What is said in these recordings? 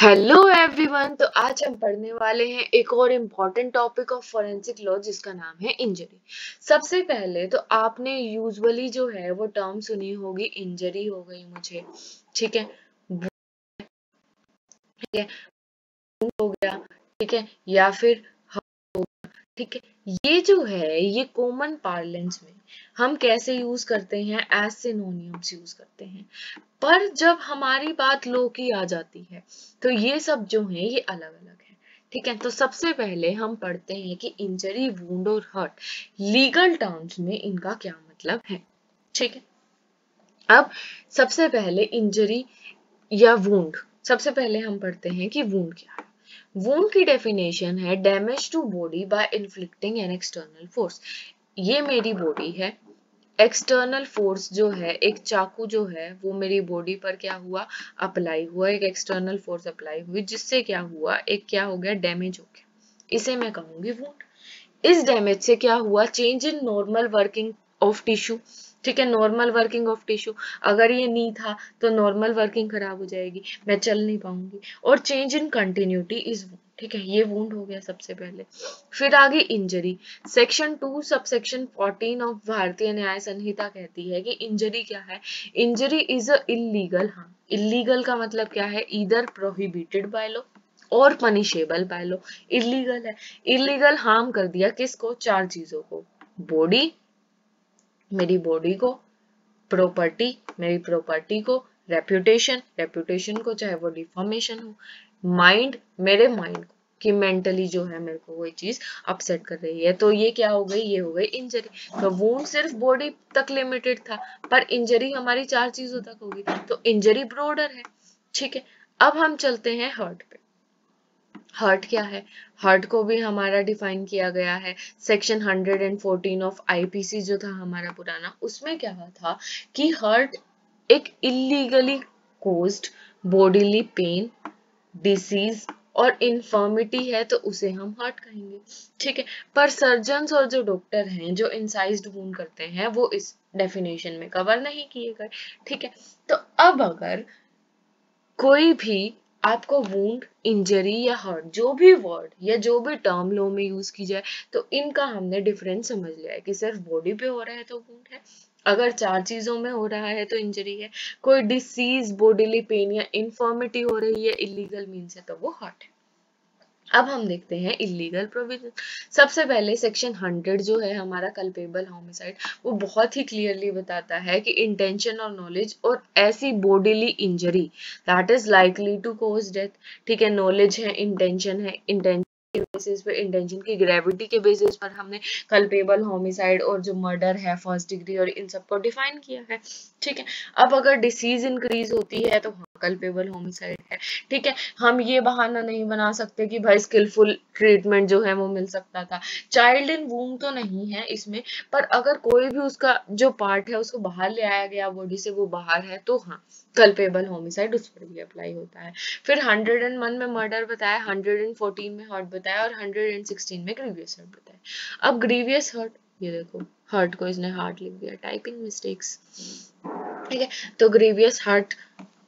Hello everyone. तो आज हम पढ़ने वाले हैं एक और important topic of forensic law जिसका नाम है इंजरी। सबसे पहले तो आपने यूजुअली जो है वो टर्म सुनी होगी, इंजरी हो गई मुझे, ठीक है, ठीक है, हो गया, ठीक है, या फिर ठीक है। ये जो है ये कॉमन पार्लेंस में हम कैसे यूज करते हैं, एज सिनोनिम्स यूज करते हैं। पर जब हमारी बात लॉ की आ जाती है तो ये सब जो है ये अलग अलग है, ठीक है। तो सबसे पहले हम पढ़ते हैं कि इंजरी, वुंड और हर्ट लीगल टर्म्स में इनका क्या मतलब है, ठीक है। अब सबसे पहले इंजरी या वुंड, सबसे पहले हम पढ़ते हैं कि वुंड क्या है। वुंड की डेफिनेशन है damage to body by inflicting an external force. ये मेरी बॉडी है, एक्सटर्नल फोर्स जो है, एक चाकू जो है वो मेरी बॉडी पर क्या हुआ, अप्लाई हुआ, एक एक्सटर्नल फोर्स अप्लाई हुई, जिससे क्या हुआ, एक क्या हो गया, डैमेज हो गया। इसे मैं कहूंगी वुंड। इस डैमेज से क्या हुआ, change in normal working of tissue, ठीक है। नॉर्मल वर्किंग ऑफ टिश्यू, अगर ये नी था तो नॉर्मल वर्किंग खराब हो जाएगी, मैं चल नहीं पाऊंगी। और चेंज इन कंटिन्यूटी इज, ठीक है, ये वुंड हो गया सबसे पहले। फिर आगे injury. Section 2 sub section 14 of भारतीय न्याय संहिता कहती है कि इंजरी क्या है। इंजरी इज अ इलीगल, हाँ, इलीगल का मतलब क्या है, ईदर प्रोहिबिटेड बाय लॉ और पनिशेबल बाय लॉ। इलीगल है, इलीगल हार्म कर दिया किसको, चार चीजों को, बॉडी, मेरी बॉडी को, प्रॉपर्टी, मेरी प्रॉपर्टी को, रेप्यूटेशन, रेप्यूटेशन को चाहे वो डिफॉर्मेशन हो, माइंड, मेरे माइंड को, कि मेंटली जो है मेरे को कोई चीज अपसेट कर रही है। तो ये क्या हो गई, ये हो गई इंजरी। तो वुंड सिर्फ बॉडी तक लिमिटेड था, पर इंजरी हमारी चार चीजों तक होगी, तो इंजरी ब्रॉडर है, ठीक है। अब हम चलते हैं हर्ट पे। हर्ट क्या है, हर्ट को भी हमारा डिफाइन किया गया है सेक्शन 114 ऑफ आईपीसी जो था हमारा पुराना, उसमें क्या था कि हर्ट एक illegally caused bodily pain, disease और इन्फर्मिटी है, तो उसे हम हर्ट कहेंगे, ठीक है। पर सर्जन्स और जो डॉक्टर हैं जो इंसाइज्ड वुंड करते हैं वो इस डेफिनेशन में कवर नहीं किए गए, ठीक है। तो अब अगर कोई भी आपको वुंड, इंजरी या हर्ट, जो भी वर्ड या जो भी टर्म लॉ में यूज की जाए, तो इनका हमने डिफरेंस समझ लिया है कि सिर्फ बॉडी पे हो रहा है तो वुंड है, अगर चार चीजों में हो रहा है तो इंजरी है, कोई डिसीज, बॉडीली पेन या इन्फॉर्मिटी हो रही है इलीगल मीन से, तो वो हर्ट है। अब हम देखते हैं इलीगल प्रोविजन। सबसे पहले सेक्शन 100 जो है हमारा कल्पेबल होमिसाइड, वो बहुत ही क्लियरली बताता है कि इंटेंशन और नॉलेज और ऐसी bodily injury that is likely to cause death, ठीक है। नॉलेज है, इंटेंशन है, इंटेंशन के बेसिस पे, इंटेंशन की ग्रेविटी के बेसिस पर हमने कल्पेबल होमिसाइड और जो मर्डर है फर्स्ट डिग्री और इन सबको डिफाइन किया है, ठीक है। अब अगर डिसीज इंक्रीज होती है तो हाँ कल्पेबल होमिसाइड है, ठीक है। हम ये बहाना नहीं बना सकते कि भाई स्किलफुल ट्रीटमेंट जो है वो मिल सकता था, चाइल्ड इन वूम तो नहीं है इसमें, पर अगर कोई भी उसका जो पार्ट है उसको बाहर ले आया गया बॉडी से, वो बाहर है, तो हाँ कल्पेबल होमिसाइड उस पर भी अप्लाई होता है। फिर 101 में मर्डर बताया, 114 में हर्ट बताया और 116 में ग्रीवियस हर्ट बताया। अब ग्रीवियस हर्ट, ये देखो हर्ट को इसने हार्ट लिख दिया, टाइपिंग मिस्टेक्स, ठीक है। तो ग्रीवियस हर्ट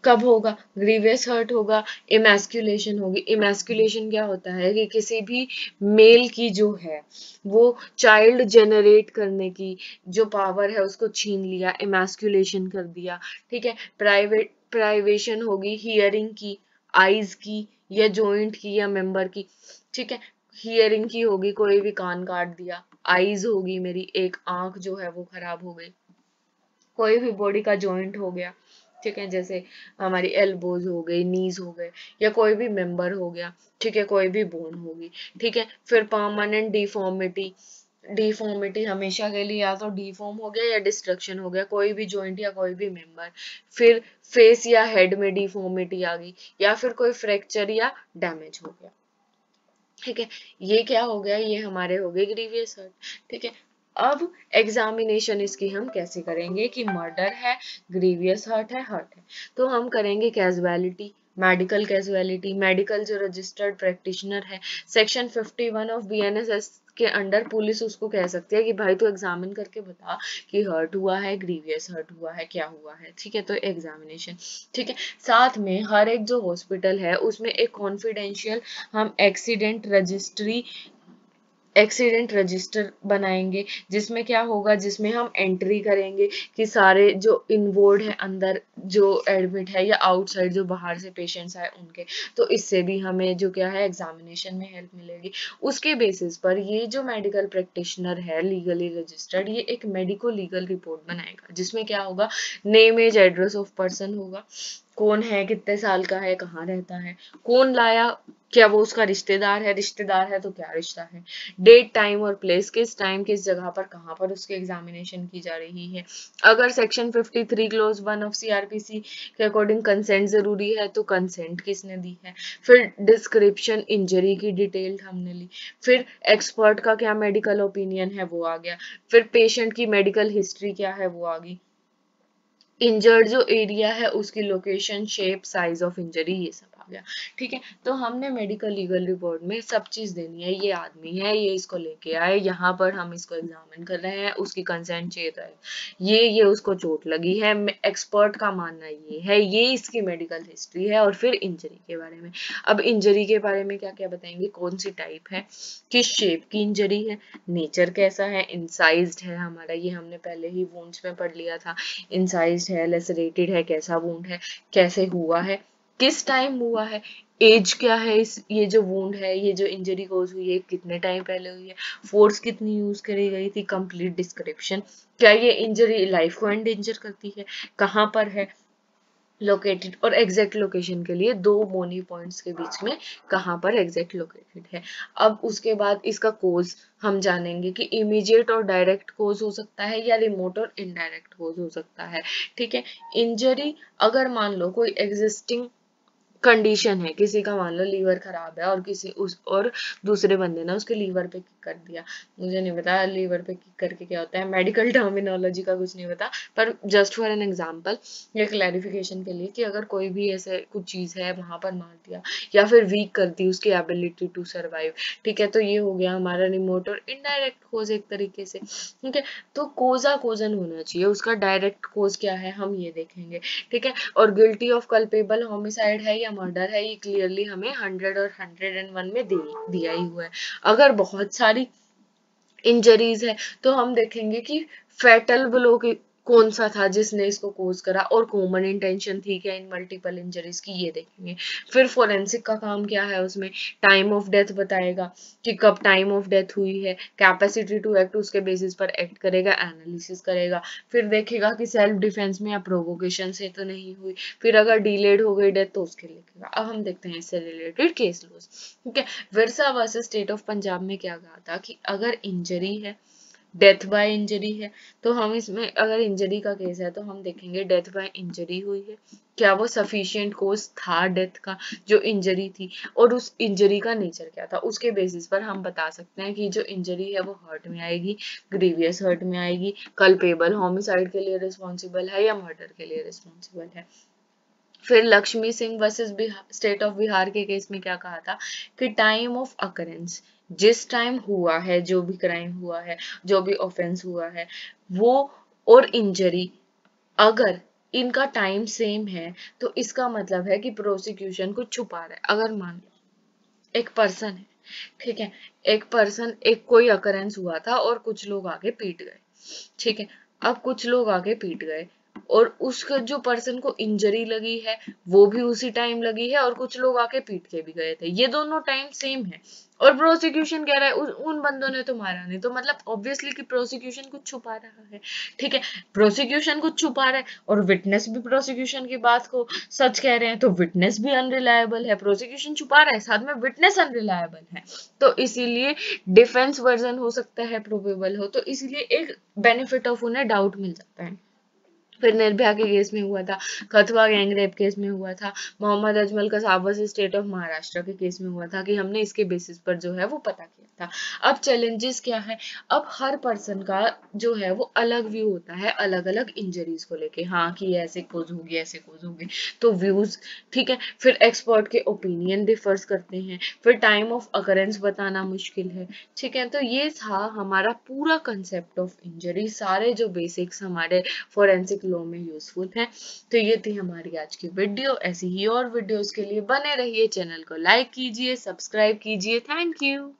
कब होगा, ग्रीवियस हर्ट होगा, इमैस्कुलेशन होगी। इमैस्कुलेशन क्या होता है कि किसी भी मेल की जो है वो चाइल्ड जनरेट करने की जो पावर है उसको छीन लिया, इमैस्कुलेशन कर दिया, ठीक है। प्राइवेशन होगी हियरिंग की, आईज की या जॉइंट की या मेंबर की, ठीक है। हियरिंग की होगी, कोई भी कान काट दिया, आईज होगी मेरी, एक आंख जो है वो खराब हो गई, कोई भी बॉडी का जॉइंट हो गया, ठीक है, जैसे हमारी एल्बोज हो गई, नीज हो गए, या कोई भी मेंबर हो गया, ठीक है, कोई भी बोन होगी, ठीक है। फिर परमानेंट डिफॉर्मिटी, डिफॉर्मिटी हमेशा के लिए या तो डिफॉर्म हो गया या डिस्ट्रक्शन हो गया, कोई भी जॉइंट या कोई भी मेंबर। फिर फेस या हेड में डिफॉर्मिटी आ गई, या फिर कोई फ्रैक्चर या डैमेज हो गया, ठीक है। ये क्या हो गया, ये हमारे हो गए ग्रीवियस हर्ट, ठीक है। अब एग्जामिनेशन इसकी हम कैसे करेंगे कि मर्डर है, ग्रीवियस हर्ट है, तो हम करेंगे कैजुअलिटी, मेडिकल कैजुअलिटी, मेडिकल जो रजिस्टर्ड प्रैक्टिशनर है, सेक्शन 51 ऑफ बीएनएसएस के अंडर पुलिस उसको कह सकती है कि भाई तू एग्जामिन करके बता कि हर्ट हुआ है, ग्रीवियस हर्ट हुआ है, क्या हुआ है, ठीक है, तो एग्जामिनेशन, ठीक है। साथ में हर एक जो हॉस्पिटल है उसमें एक कॉन्फिडेंशियल हम एक्सीडेंट रजिस्टर बनाएंगे, जिसमें क्या होगा, जिसमें हम एंट्री करेंगे कि सारे जो इन्वॉल्व है अंदर जो एडमिट है या आउटसाइड जो बाहर से पेशेंट्स आए उनके, तो इससे भी हमें जो क्या है एग्जामिनेशन में हेल्प मिलेगी। उसके बेसिस पर ये जो मेडिकल प्रैक्टिशनर है लीगली रजिस्टर्ड, ये एक मेडिको लीगल रिपोर्ट बनाएगा, जिसमें क्या होगा, name age address of person होगा, कौन है, कितने साल का है, कहाँ रहता है, कौन लाया, क्या वो उसका रिश्तेदार है तो क्या रिश्ता है, डेट टाइम और प्लेस, किस टाइम किस जगह पर कहाँ पर उसकी एग्जामिनेशन की जा रही है। अगर सेक्शन 53 क्लोज 1 ऑफ सीआरपीसी के अकॉर्डिंग कंसेंट जरूरी है तो कंसेंट किसने दी है। फिर डिस्क्रिप्शन इंजरी की डिटेल हमने ली, फिर एक्सपर्ट का क्या मेडिकल ओपिनियन है वो आ गया, फिर पेशेंट की मेडिकल हिस्ट्री क्या है वो आ गई, इंजर्ड जो एरिया है उसकी location, shape, size of injury, ये सब आ गया, ठीक है। तो हमने मेडिकल लीगल रिपोर्ट में सब चीज देनी है, ये आदमी है, ये इसको लेके आए, यहाँ पर हम इसको एग्जामिन कर रहे हैं, उसकी कंसेंट चाहिए था, ये उसको चोट लगी है, एक्सपर्ट का मानना ये है, ये इसकी मेडिकल हिस्ट्री है, और फिर इंजरी के बारे में। अब इंजरी के बारे में क्या क्या बताएंगे, कौन सी टाइप है, किस शेप की इंजरी है, नेचर कैसा है, इंसाइज्ड है हमारा, ये हमने पहले ही वुंड्स में पढ़ लिया था, इंसाइज्ड है, लेसरेटेड है, कैसा वुंड है, कैसे हुआ है, किस टाइम हुआ है, एज क्या है, इस ये जो वुंड है, ये जो इंजरी कोज हुई है कितने टाइम पहले हुई है, फोर्स कितनी यूज करी गई थी, कंप्लीट डिस्क्रिप्शन, क्या ये इंजरी लाइफ को एंडेंजर करती है, कहाँ पर है लोकेटेड, और एग्जैक्ट लोकेशन के लिए 2 मोनी पॉइंट्स के बीच में कहाँ पर एग्जैक्ट लोकेटेड है। अब उसके बाद इसका कोज हम जानेंगे कि इमीडिएट और डायरेक्ट कोज हो सकता है या रिमोट और इनडायरेक्ट कोज हो सकता है, ठीक है। इंजरी अगर मान लो कोई एग्जिस्टिंग कंडीशन है, किसी का मान लो लीवर खराब है और और दूसरे बंदे ने उसके लीवर पे किक कर दिया, मुझे नहीं पता लीवर पे किक करके क्या होता है, मेडिकल टर्मिनोलॉजी का कुछ नहीं पता, पर जस्ट फॉर एन एग्जांपल, ये क्लैरिफिकेशन के लिए कि अगर कोई भी ऐसे कुछ चीज है वहां पर मार दिया या फिर वीक कर दी उसकी एबिलिटी टू सर्वाइव, ठीक है, तो ये हो गया हमारा रिमोट और इनडायरेक्ट कोज एक तरीके से, ठीक है। तो कोजा कोजन होना चाहिए, उसका डायरेक्ट कोज क्या है हम ये देखेंगे, ठीक है। और गिल्टी ऑफ कल्पेबल होमिसाइड है या मर्डर है, ये क्लियरली हमें 100 और 101 में दिया ही हुआ है। अगर बहुत सारी इंजरीज है तो हम देखेंगे कि फेटल ब्लो कौन सा था जिसने इसको कोज करा, और कॉमन इंटेंशन थी क्या इन मल्टीपल इंजरीज की, ये देखेंगे। फिर फोरेंसिक का काम क्या है, उसमें टाइम ऑफ डेथ बताएगा कि कब टाइम ऑफ डेथ हुई है, कैपेसिटी टू एक्ट उसके बेसिस पर एक्ट करेगा, एनालिसिस करेगा, फिर देखेगा कि सेल्फ डिफेंस में या प्रोवोकेशन से तो नहीं हुई, फिर अगर डिलेड हो गई डेथ तो उसके लिखेगा। अब हम देखते हैं इससे रिलेटेड केस लॉज, ठीक है। Virsa versus state of Punjab में क्या कहा था कि अगर इंजरी है, डेथ बाय इंजरी है, तो हम इसमें अगर इंजरी का केस है तो हम देखेंगे डेथ बाय इंजरी हुई है, क्या वो सफिशिएंट कोज था डेथ का जो इंजरी थी, और उस इंजरी का नेचर क्या था, उसके बेसिस पर हम बता सकते हैं कि जो इंजरी है वो हर्ट में आएगी, ग्रीवियस हर्ट में आएगी, कल्पेबल होमिसाइड के लिए रिस्पॉन्सिबल है या मर्डर के लिए रिस्पॉन्सिबल है। फिर Lakshmi Singh versus state of Bihar के केस में क्या कहा था कि टाइम ऑफ अकरेंस, जिस टाइम हुआ है जो भी क्राइम हुआ है, जो भी ऑफेंस हुआ है वो, और इंजरी अगर इनका टाइम सेम है तो इसका मतलब है कि प्रोसिक्यूशन कुछ छुपा रहा है। अगर मान लो एक पर्सन है, ठीक है, एक पर्सन, एक कोई अकरेंस हुआ था और कुछ लोग आगे पीट गए, ठीक है, अब कुछ लोग आगे पीट गए और उसका जो पर्सन को इंजरी लगी है वो भी उसी टाइम लगी है और कुछ लोग आके पीट के भी गए थे, ये दोनों टाइम सेम है, और प्रोसिक्यूशन कह रहा है उन बंदों ने तो मारा नहीं, तो मतलब ऑब्वियसली कि प्रोसिक्यूशन कुछ छुपा रहा है, ठीक है। प्रोसिक्यूशन कुछ छुपा रहा है और विटनेस भी प्रोसिक्यूशन की बात को सच कह रहे हैं, तो विटनेस भी अनरिलायबल है, प्रोसिक्यूशन छुपा रहा है साथ में विटनेस अनरिलायबल है, तो इसीलिए डिफेंस वर्जन हो सकता है प्रोबेबल हो, तो इसीलिए एक बेनिफिट ऑफ उन्हें डाउट मिल जाता है। फिर निर्भया के केस में हुआ था, कथुआ गैंग रेप केस में हुआ था, Mohammad Ajmal Kasab versus state of Maharashtra के केस में हुआ था कि हमने इसके बेसिस पर जो है वो पता किया था। अब चैलेंजेस क्या है, अब हर पर्सन का जो है वो अलग व्यू होता है अलग अलग इंजरीज को लेके, हाँ कि ये ऐसे कोज होगी ऐसे कोज होगी, तो व्यूज, ठीक है, फिर एक्सपर्ट के ओपिनियन डिफर्स करते हैं, फिर टाइम ऑफ अकरेंस बताना मुश्किल है, ठीक है। तो ये था हमारा पूरा कंसेप्ट ऑफ इंजरी, सारे जो बेसिक्स हमारे फोरेंसिक लॉ में यूजफुल हैं। तो ये थी हमारी आज की वीडियो, ऐसी ही और वीडियोस के लिए बने रहिए, चैनल को लाइक कीजिए, सब्सक्राइब कीजिए। Thank you.